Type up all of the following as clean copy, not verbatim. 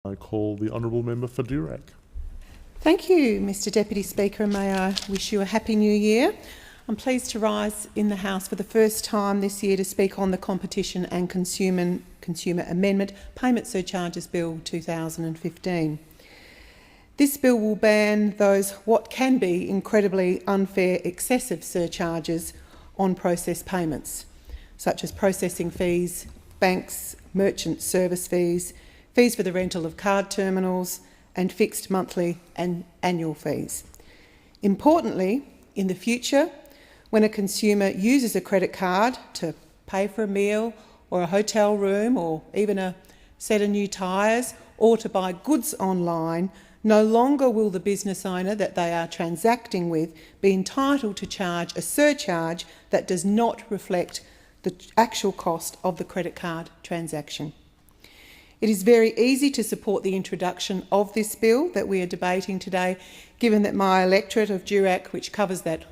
I call the Honourable Member for Durack. Thank you, Mr Deputy Speaker, and may I wish you a happy new year. I'm pleased to rise in the House for the first time this year to speak on the Competition and Consumer Amendment Payment Surcharges Bill 2015. This bill will ban those what can be incredibly unfair excessive surcharges on processed payments, such as processing fees, banks, merchant service fees, fees for the rental of card terminals, and fixed monthly and annual fees. Importantly, in the future, when a consumer uses a credit card to pay for a meal or a hotel room or even a set of new tyres or to buy goods online, no longer will the business owner that they are transacting with be entitled to charge a surcharge that does not reflect the actual cost of the credit card transaction. It is very easy to support the introduction of this bill that we are debating today, given that my electorate of Durack, which covers that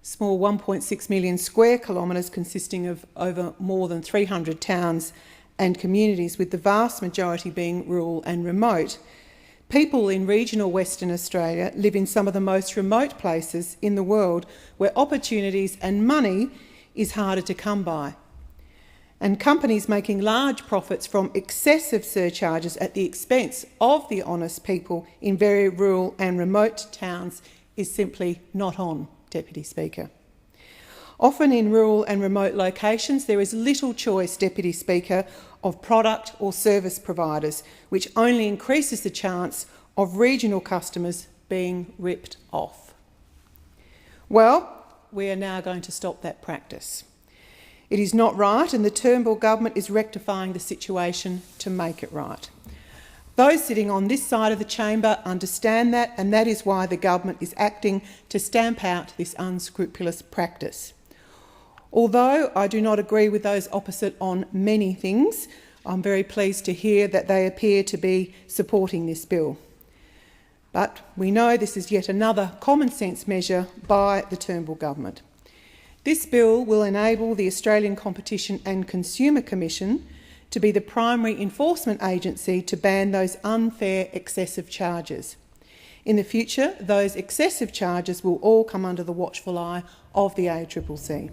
small 1.6 million square kilometres consisting of over more than 300 towns and communities, with the vast majority being rural and remote. People in regional Western Australia live in some of the most remote places in the world where opportunities and money is harder to come by. And companies making large profits from excessive surcharges at the expense of the honest people in very rural and remote towns is simply not on, Deputy Speaker. Often in rural and remote locations there is little choice, Deputy Speaker, of product or service providers, which only increases the chance of regional customers being ripped off. Well, we are now going to stop that practice. It is not right, and the Turnbull government is rectifying the situation to make it right. Those sitting on this side of the chamber understand that, and that is why the government is acting to stamp out this unscrupulous practice. Although I do not agree with those opposite on many things, I'm very pleased to hear that they appear to be supporting this bill. But we know this is yet another common sense measure by the Turnbull government. This bill will enable the Australian Competition and Consumer Commission to be the primary enforcement agency to ban those unfair excessive charges. In the future, those excessive charges will all come under the watchful eye of the ACCC.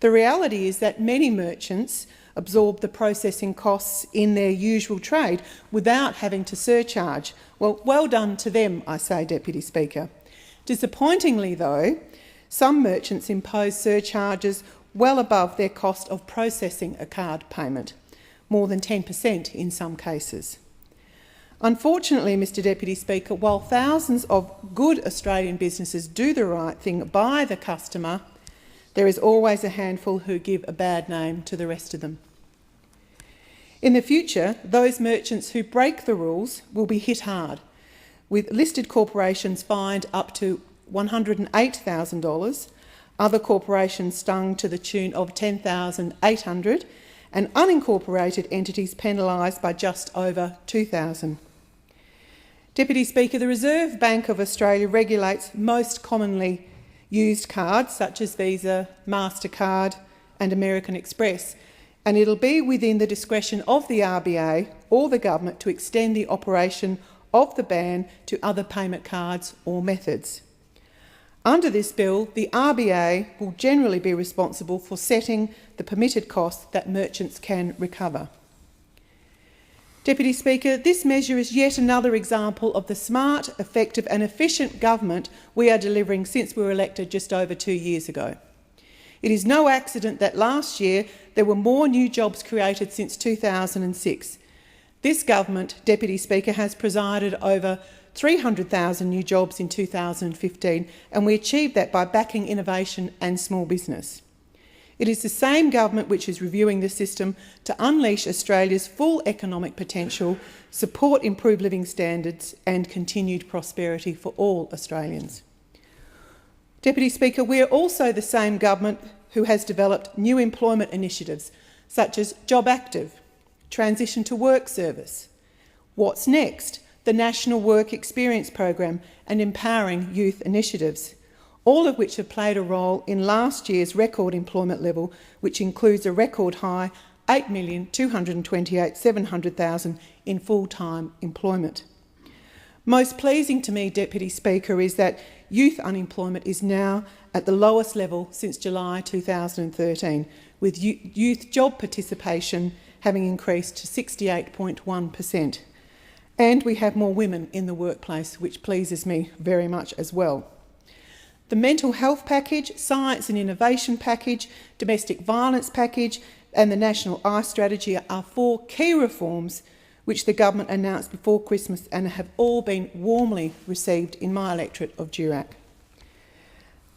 The reality is that many merchants absorb the processing costs in their usual trade without having to surcharge. Well done to them, I say, Deputy Speaker. Disappointingly, though, some merchants impose surcharges well above their cost of processing a card payment, more than 10% in some cases. Unfortunately, Mr Deputy Speaker, while thousands of good Australian businesses do the right thing by the customer, there is always a handful who give a bad name to the rest of them. In the future, those merchants who break the rules will be hit hard, with listed corporations fined up to $108,000, other corporations stung to the tune of $10,800, and unincorporated entities penalised by just over $2,000. Deputy Speaker, the Reserve Bank of Australia regulates most commonly used cards such as Visa, MasterCard and American Express, and it'll be within the discretion of the RBA or the government to extend the operation of the ban to other payment cards or methods. Under this bill, the RBA will generally be responsible for setting the permitted costs that merchants can recover. Deputy Speaker, this measure is yet another example of the smart, effective and efficient government we are delivering since we were elected just over 2 years ago. It is no accident that last year there were more new jobs created since 2006. This government, Deputy Speaker, has presided over 300,000 new jobs in 2015, and we achieved that by backing innovation and small business. It is the same government which is reviewing the system to unleash Australia's full economic potential, support improved living standards and continued prosperity for all Australians. Deputy Speaker, we are also the same government who has developed new employment initiatives such as Job Active, Transition to Work Service, What's Next, the National Work Experience Program and Empowering Youth Initiatives, all of which have played a role in last year's record employment level, which includes a record high 8,228,700 in full-time employment. Most pleasing to me, Deputy Speaker, is that youth unemployment is now at the lowest level since July 2013, with youth job participation having increased to 68.1%. And we have more women in the workplace, which pleases me very much as well. The mental health package, science and innovation package, domestic violence package and the National Eye Strategy are 4 key reforms which the government announced before Christmas and have all been warmly received in my electorate of Durack.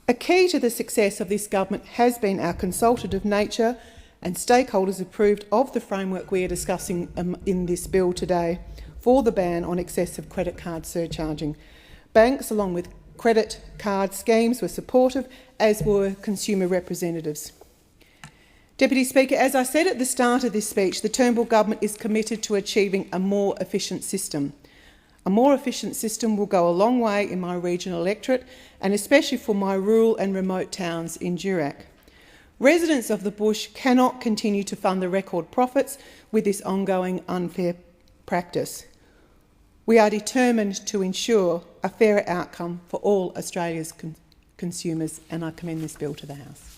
A key to the success of this government has been our consultative nature, and stakeholders approved of the framework we are discussing in this bill today for the ban on excessive credit card surcharging. Banks, along with credit card schemes, were supportive, as were consumer representatives. Deputy Speaker, as I said at the start of this speech, the Turnbull government is committed to achieving a more efficient system. A more efficient system will go a long way in my regional electorate, and especially for my rural and remote towns in Durack. Residents of the bush cannot continue to fund the record profits with this ongoing unfair practice. We are determined to ensure a fairer outcome for all Australia's consumers, and I commend this bill to the House.